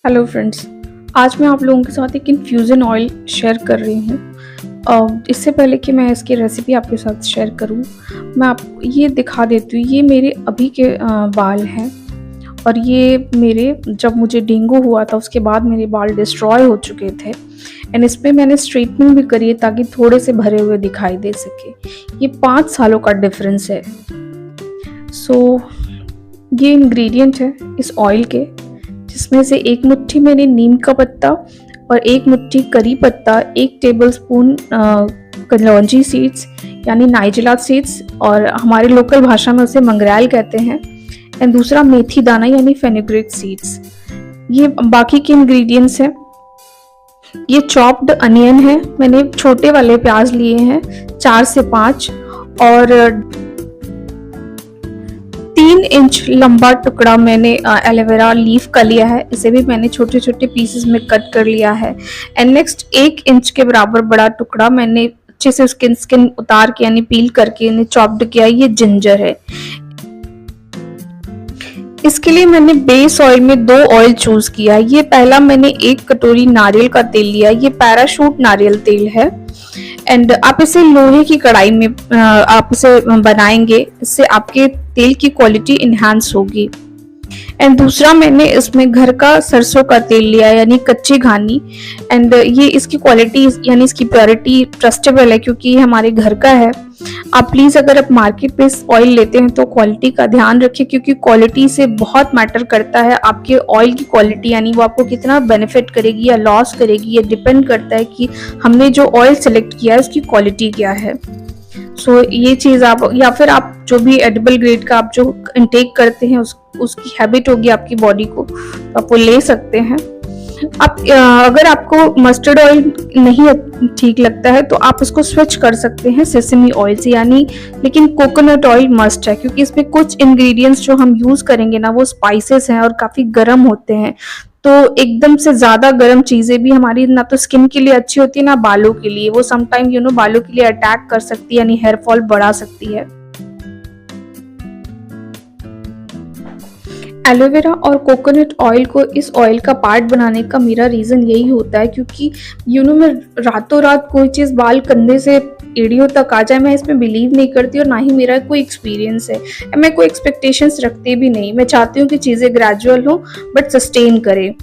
Hello friends. आज मैं आप लोगों के साथ एक इन्फ्यूज़न ऑयल शेयर कर रही हूँ। इससे पहले कि मैं इसकी रेसिपी आपके साथ शेयर करूँ, मैं आपको ये दिखा देती हूँ। ये मेरे अभी के बाल हैं और ये मेरे जब मुझे डेंगू हुआ था उसके बाद मेरे बाल डिस्ट्रॉय हो चुके थे एंड इस पे मैंने स्ट्रेटनिंग भी करी है ताकि थोड़े से भरे हुए दिखाई दे सके। ये 5 सालों का डिफरेंस है। ये इंग्रेडिएंट है इस ऑयल के, जिसमें से एक मुट्ठी मैंने नीम का पत्ता और एक मुट्ठी करी पत्ता, 1 टेबलस्पून कलौंजी सीड्स यानी नाइजिला सीड्स और हमारे लोकल भाषा में उसे मंगरैल कहते हैं, एंड दूसरा मेथी दाना यानी फेनुग्रीक सीड्स। ये बाकी के इंग्रेडिएंट्स हैं। ये चॉप्ड अनियन है, मैंने छोटे वाले प्याज लिए हैं 4 से 5 और 3 इंच लंबा टुकड़ा मैंने एलोवेरा लीफ का लिया है। इसे भी मैंने छोटे छोटे पीसेस में कट कर लिया है। एंड नेक्स्ट 1 इंच के बराबर बड़ा टुकड़ा मैंने अच्छे से उसकी स्किन उतार के यानी पील करके इन्हें चॉप्ड किया। ये जिंजर है। इसके लिए मैंने बेस ऑयल में 2 ऑयल चूज किया है। ये पहला मैंने 1 कटोरी नारियल का तेल लिया। ये पैराशूट नारियल तेल है एंड आप इसे लोहे की कढ़ाई में आप इसे बनाएंगे, इससे आपके तेल की क्वालिटी इनहांस होगी। एंड दूसरा मैंने इसमें घर का सरसों का तेल लिया यानी कच्ची घानी, एंड ये इसकी क्वालिटी यानी इसकी प्योरिटी ट्रस्टेबल है क्योंकि ये हमारे घर का है। आप प्लीज अगर आप मार्केट पे ऑयल लेते हैं तो क्वालिटी का ध्यान रखिए क्योंकि क्वालिटी से बहुत मैटर करता है। आपके ऑयल की क्वालिटी यानी वो आपको कितना बेनिफिट करेगी या लॉस करेगी, ये डिपेंड करता है कि हमने जो ऑयल सेलेक्ट किया है उसकी क्वालिटी क्या है। ये चीज आप या फिर आप जो भी एडिबल ग्रेड का आप जो इनटेक करते हैं उसकी हैबिट होगी आपकी बॉडी को, तो आप वो ले सकते हैं। आप अगर आपको मस्टर्ड ऑयल नहीं ठीक लगता है तो आप इसको स्विच कर सकते हैं सेसमी ऑयल से यानी, लेकिन कोकोनट ऑयल मस्ट है क्योंकि इसमें कुछ इंग्रेडिएंट्स जो हम यूज करेंगे ना वो स्पाइसेस हैं और काफी गर्म होते हैं। तो एकदम से ज्यादा गर्म चीजें भी हमारी ना तो स्किन के लिए अच्छी होती है ना बालों के लिए। वो समटाइम बालों के लिए अटैक कर सकती है यानी हेयर फॉल बढ़ा सकती है। एलोवेरा और कोकोनट ऑयल को इस ऑयल का पार्ट बनाने का मेरा रीज़न यही होता है क्योंकि मैं रातों रात कोई चीज़ बाल कंधे से एड़ियों तक आ जाए, मैं इसमें बिलीव नहीं करती और ना ही मेरा कोई एक्सपीरियंस है। मैं कोई एक्सपेक्टेशंस रखती भी नहीं। मैं चाहती हूँ कि चीज़ें ग्रेजुअल हो बट सस्टेन करे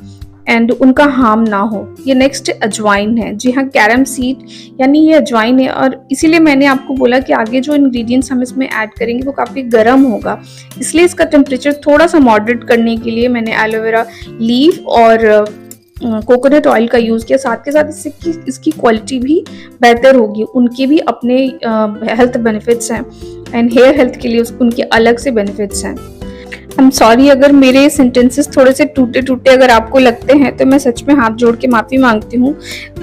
एंड उनका हार्म ना हो। ये नेक्स्ट अजवाइन है। जी हाँ, कैरम सीड यानी ये अजवाइन है और इसीलिए मैंने आपको बोला कि आगे जो इंग्रेडिएंट्स हम इसमें ऐड करेंगे वो काफ़ी गर्म होगा, इसलिए इसका टेम्परेचर थोड़ा सा मॉडरेट करने के लिए मैंने एलोवेरा लीफ और कोकोनट ऑयल का यूज़ किया। साथ के साथ इससे इसकी क्वालिटी भी बेहतर होगी। उनके भी अपने हेल्थ बेनिफिट्स हैं एंड हेयर हेल्थ के लिए उनके अलग से बेनिफिट्स हैं। आई एम सॉरी अगर मेरे सेंटेंसेस थोड़े से टूटे टूटे अगर आपको लगते हैं तो मैं सच में हाथ जोड़ के माफ़ी मांगती हूँ,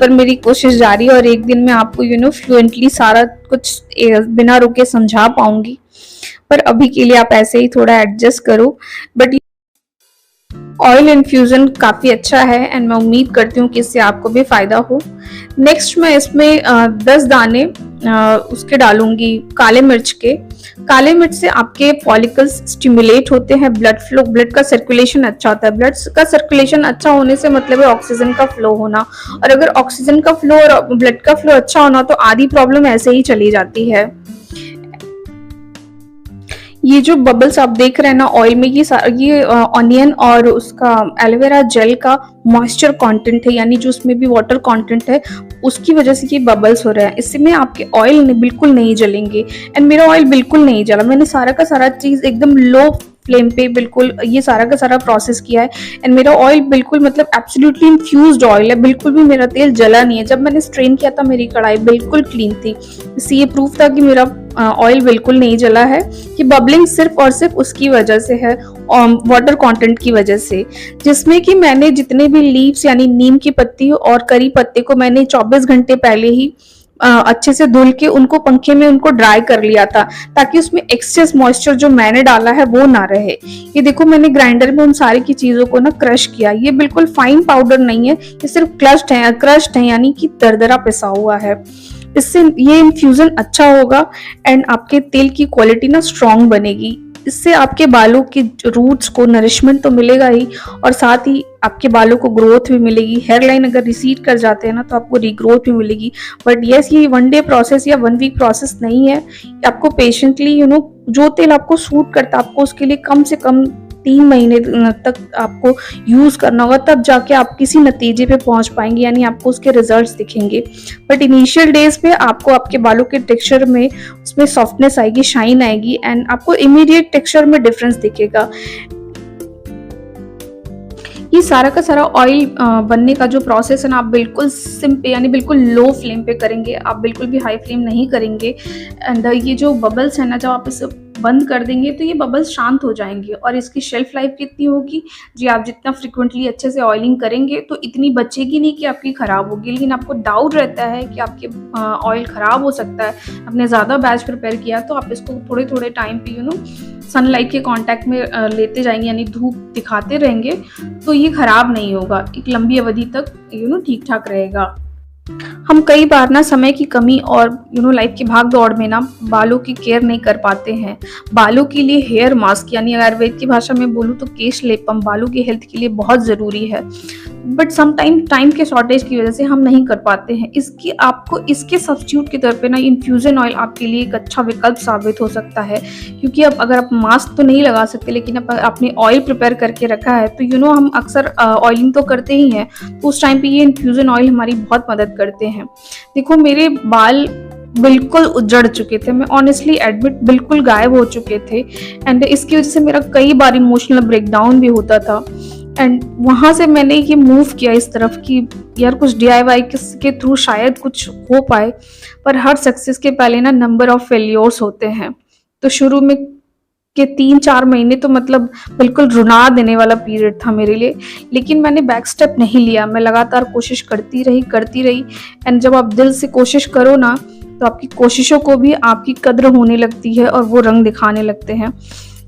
पर मेरी कोशिश जारी है और एक दिन मैं आपको फ्लुएंटली सारा कुछ बिना रुके समझा पाऊंगी, पर अभी के लिए आप ऐसे ही थोड़ा एडजस्ट करो। बट ऑयल इन्फ्यूजन काफ़ी अच्छा है एंड मैं उम्मीद करती हूँ कि इससे आपको भी फ़ायदा हो। नेक्स्ट मैं इसमें 10 दाने उसके डालूंगी काले मिर्च के। काले मिर्च से आपके फॉलिकल्स स्टिमुलेट होते हैं, ब्लड फ्लो, ब्लड का सर्कुलेशन अच्छा होता है। ब्लड का सर्कुलेशन अच्छा होने से मतलब है ऑक्सीजन का फ्लो होना, और अगर ऑक्सीजन का फ्लो और ब्लड का फ्लो अच्छा होना तो आधी प्रॉब्लम ऐसे ही चली जाती है। ये जो बबल्स आप देख रहे हैं ना ऑयल में, ये ऑनियन और उसका एलोवेरा जेल का मॉइस्चर कंटेंट है यानी जो उसमें भी वाटर कंटेंट है उसकी वजह से ये बबल्स हो रहे हैं। इसमें आपके ऑयल बिल्कुल नहीं जलेंगे एंड मेरा ऑयल बिल्कुल नहीं जला। मैंने सारा का सारा चीज एकदम लो फ्लेम पे बिल्कुल ये सारा का सारा प्रोसेस किया है एंड मेरा ऑयल बिल्कुल मतलब एब्सोल्युटली इन्फ्यूज्ड ऑयल है। बिल्कुल भी मेरा तेल जला नहीं है। जब मैंने स्ट्रेन किया था मेरी कढ़ाई बिल्कुल क्लीन थी। इससे ये प्रूफ था कि मेरा ऑयल बिल्कुल नहीं जला है। कि बबलिंग सिर्फ और सिर्फ उसकी वजह से है, वाटर कंटेंट की वजह से, जिसमें कि मैंने जितने भी लीव्स यानी नीम की पत्ती और करी पत्ते को मैंने 24 घंटे पहले ही अच्छे से धुल के उनको पंखे में उनको ड्राई कर लिया था ताकि उसमें एक्सेस मॉइस्चर जो मैंने डाला है वो ना रहे। ये देखो मैंने ग्राइंडर में उन सारी की चीजों को ना क्रश किया। ये बिल्कुल फाइन पाउडर नहीं है, ये सिर्फ क्रश्ड है यानी कि दरदरा पिसा हुआ है। इससे ये इन्फ्यूजन अच्छा होगा एंड आपके तेल की क्वालिटी ना स्ट्रॉन्ग बनेगी। इससे आपके बालों के रूट्स को नरिशमेंट तो मिलेगा ही, और साथ ही आपके बालों को ग्रोथ भी मिलेगी। हेयर लाइन अगर रिसीड कर जाते हैं ना तो आपको रीग्रोथ भी मिलेगी। बट यस, ये 1 डे प्रोसेस या 1 वीक प्रोसेस नहीं है। आपको पेशेंटली जो तेल आपको सूट करता है, आपको उसके लिए कम से कम 3 महीने तक आपको यूज करना होगा, तब जाके आप किसी नतीजे पे पहुंच पाएंगे, यानी आपको उसके रिजल्ट्स दिखेंगे। बट इनिशियल डेज पे आपको आपके बालों के टेक्सचर में उसमें सॉफ्टनेस आएगी, शाइन आएगी, एंड आपको इमीडिएट टेक्सचर में डिफरेंस दिखेगा। ये सारा का सारा ऑयल बनने का जो प्रोसेस है ना, आप बिल्कुल सिम पे यानी बिल्कुल लो फ्लेम पे करेंगे, आप बिल्कुल भी हाई फ्लेम नहीं करेंगे। एंड ये जो बबल्स है ना, जब आप इसे बंद कर देंगे तो ये बबल्स शांत हो जाएंगे। और इसकी शेल्फ लाइफ कितनी होगी जी, आप जितना फ्रिक्वेंटली अच्छे से ऑयलिंग करेंगे तो इतनी बचेगी नहीं कि आपकी ख़राब होगी। लेकिन आपको डाउट रहता है कि आपके ऑयल ख़राब हो सकता है, आपने ज़्यादा बैच प्रिपेयर किया, तो आप इसको थोड़े थोड़े टाइम पे सनलाइट के कांटेक्ट में लेते जाएंगे, यानी धूप दिखाते रहेंगे, तो ये खराब नहीं होगा, एक लंबी अवधि तक ठीक ठाक रहेगा। हम कई बार ना समय की कमी और लाइफ की भाग दौड़ में ना बालों की केयर नहीं कर पाते हैं। बालों के लिए हेयर मास्क, यानी आयुर्वेद की भाषा में बोलूँ तो केश लेपम, बालों की हेल्थ के लिए बहुत ज़रूरी है। बट समटाइम टाइम के शॉर्टेज की वजह से हम नहीं कर पाते हैं। इसके सब्स्टिट्यूट के तौर पे ना इन्फ्यूजन ऑयल आपके लिए एक अच्छा विकल्प साबित हो सकता है। क्योंकि अब अगर आप मास्क तो नहीं लगा सकते, लेकिन आपने ऑयल प्रिपेयर करके रखा है, तो हम अक्सर ऑयलिंग तो करते ही हैं, तो उस टाइम पे ये इन्फ्यूजन ऑयल हमारी बहुत मदद करते हैं। देखो, मेरे बाल बिल्कुल उजड़ चुके थे, मैं ऑनेस्टली एडमिट, बिल्कुल गायब हो चुके थे। एंड इसकी वजह से मेरा कई बार इमोशनल ब्रेकडाउन भी होता था। एंड वहाँ से मैंने ये मूव किया इस तरफ कि यार कुछ DIY के थ्रू शायद कुछ हो पाए। पर हर सक्सेस के पहले ना नंबर ऑफ फेलियर्स होते हैं। तो शुरू में के 3-4 महीने तो मतलब बिल्कुल रुला देने वाला पीरियड था मेरे लिए, लेकिन मैंने बैक स्टेप नहीं लिया। मैं लगातार कोशिश करती रही। एंड जब आप दिल से कोशिश करो ना, तो आपकी कोशिशों को भी आपकी कद्र होने लगती है और वो रंग दिखाने लगते हैं।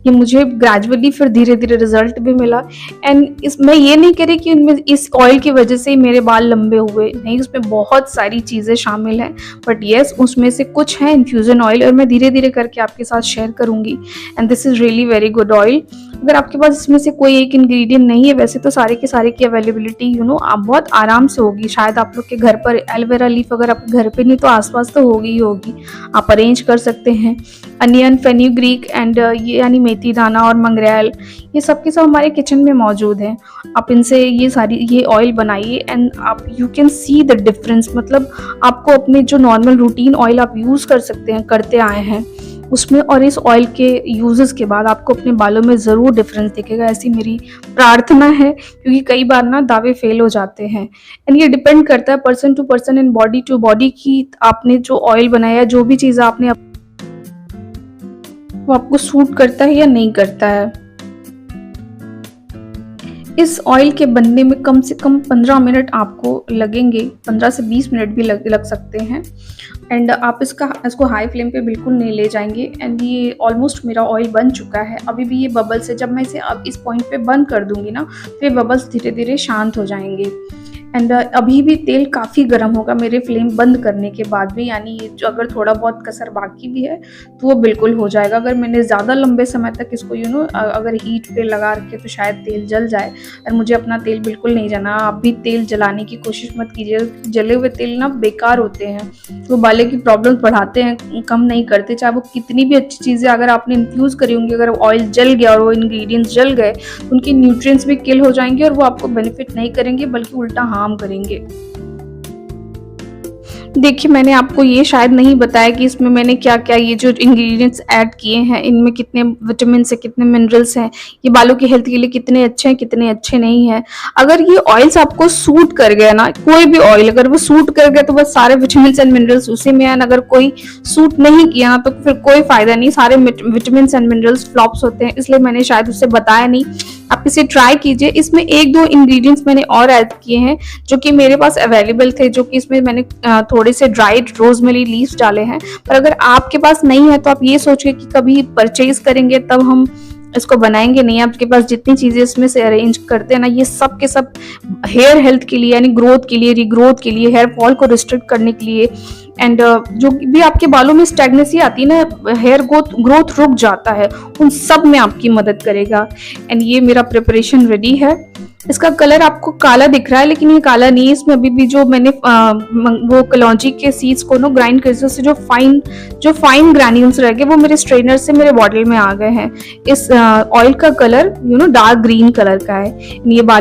ये मुझे ग्रेजुअली फिर धीरे धीरे रिजल्ट भी मिला। एंड मैं ये नहीं कह रही कि उनमें इस ऑयल की वजह से ही मेरे बाल लंबे हुए, नहीं, उसमें बहुत सारी चीज़ें शामिल हैं। बट येस, उसमें से कुछ है इन्फ्यूजन ऑयल, और मैं धीरे धीरे करके आपके साथ शेयर करूंगी। And this is really very good oil. अगर आपके पास इसमें से कोई एक इंग्रेडिएंट नहीं है, वैसे तो सारे के सारे की अवेलेबिलिटी आप बहुत आराम से होगी। शायद आप लोग के घर पर एलोवेरा लीफ अगर आपके घर पे नहीं तो आसपास तो होगी ही होगी, आप अरेंज कर सकते हैं। अनियन, फेन्यूग्रीक एंड ये यानी मेथी दाना और मंगरेल, ये सब के सब हमारे किचन में मौजूद हैं। आप इनसे ये ऑयल बनाइए एंड आप you can see the difference. मतलब आपको अपने जो नॉर्मल रूटीन ऑयल आप यूज़ कर सकते हैं, करते आए हैं उसमें, और इस ऑयल के यूजेस के बाद आपको अपने बालों में ज़रूर डिफरेंस दिखेगा, ऐसी मेरी प्रार्थना है। क्योंकि कई बार ना दावे फेल हो जाते हैं। एंड ये डिपेंड करता है person to person and body to body की आपने जो ऑयल बनाया, जो भी चीज़ आपने वो आपको सूट करता है या नहीं करता है। इस ऑयल के बनने में कम से कम 15 मिनट आपको लगेंगे, 15 से 20 मिनट भी लग सकते हैं। एंड आप इसको हाई फ्लेम पे बिल्कुल नहीं ले जाएंगे। एंड ये ऑलमोस्ट मेरा ऑयल बन चुका है। अभी भी ये बबल्स है, जब मैं इसे अब इस पॉइंट पे बंद कर दूंगी ना, तो ये बबल्स धीरे धीरे शांत हो जाएंगे। एंड अभी भी तेल काफ़ी गर्म होगा मेरे फ्लेम बंद करने के बाद भी, यानी ये जो अगर थोड़ा बहुत कसर बाकी भी है तो वो बिल्कुल हो जाएगा। अगर मैंने ज़्यादा लंबे समय तक इसको अगर हीट पे लगा रखे तो शायद तेल जल जाए, और मुझे अपना तेल बिल्कुल नहीं जाना। आप भी तेल जलाने की कोशिश मत कीजिए, जले हुए तेल ना बेकार होते हैं, वो बाले की प्रॉब्लम बढ़ाते हैं, कम नहीं करते। चाहे वो कितनी भी अच्छी चीज़ें अगर आपने इन्फ्यूज़ करी होंगी, अगर ऑयल जल गया और वो इंग्रेडिएंट्स जल गए, उनके न्यूट्रिएंट्स भी किल हो जाएंगे और वो आपको बेनिफिट नहीं करेंगे, बल्कि उल्टा हार्म करेंगे। देखिए, मैंने आपको ये शायद नहीं बताया कि इसमें मैंने क्या क्या ये जो इंग्रेडिएंट्स ऐड किए हैं, इनमें कितने विटामिन है, कितने मिनरल्स हैं, ये बालों की हेल्थ के लिए कितने अच्छे हैं, कितने अच्छे नहीं हैं। अगर ये ऑयल्स आपको सूट कर गया ना, कोई भी ऑयल अगर वो सूट कर गया तो बस सारे विटामिन एंड मिनरल्स उसी में है। अगर कोई सूट नहीं किया ना, तो फिर कोई फायदा नहीं, सारे विटामिन एंड मिनरल्स फ्लॉप्स होते हैं। इसलिए मैंने शायद उससे बताया नहीं। आप इसे ट्राई कीजिए। इसमें 1-2 इंग्रेडिएंट्स मैंने और ऐड किए हैं जो कि मेरे पास अवेलेबल थे, जो कि इसमें मैंने थोड़े से ड्राइड रोजमेरी लीव्स डाले हैं। पर अगर आपके पास नहीं है तो आप ये सोचिए कि कभी परचेज करेंगे तब हम इसको बनाएंगे नहीं। आपके पास जितनी चीजें इसमें से अरेंज करते हैं ना, ये सब के सब हेयर हेल्थ के लिए, यानी ग्रोथ के लिए, रीग्रोथ के लिए, हेयर फॉल को रिस्ट्रिक्ट करने के लिए, एंड जो भी आपके बालों में स्टैग्नेंसी आती है ना, हेयर ग्रोथ रुक जाता है, उन सब में आपकी मदद करेगा। एंड ये मेरा प्रिपरेशन रेडी है। इसका कलर आपको काला दिख रहा है, लेकिन ये काला नहीं है। इसमें अभी भी जो मैंने वो कलौंजी के सीड्स को ना ग्राइंड कर, उससे जो फाइन ग्रैन्यूल्स रह गए वो मेरे स्ट्रेनर से मेरे बॉटल में आ गए हैं। इस ऑयल का कलर डार्क ग्रीन कलर का है। ये बाल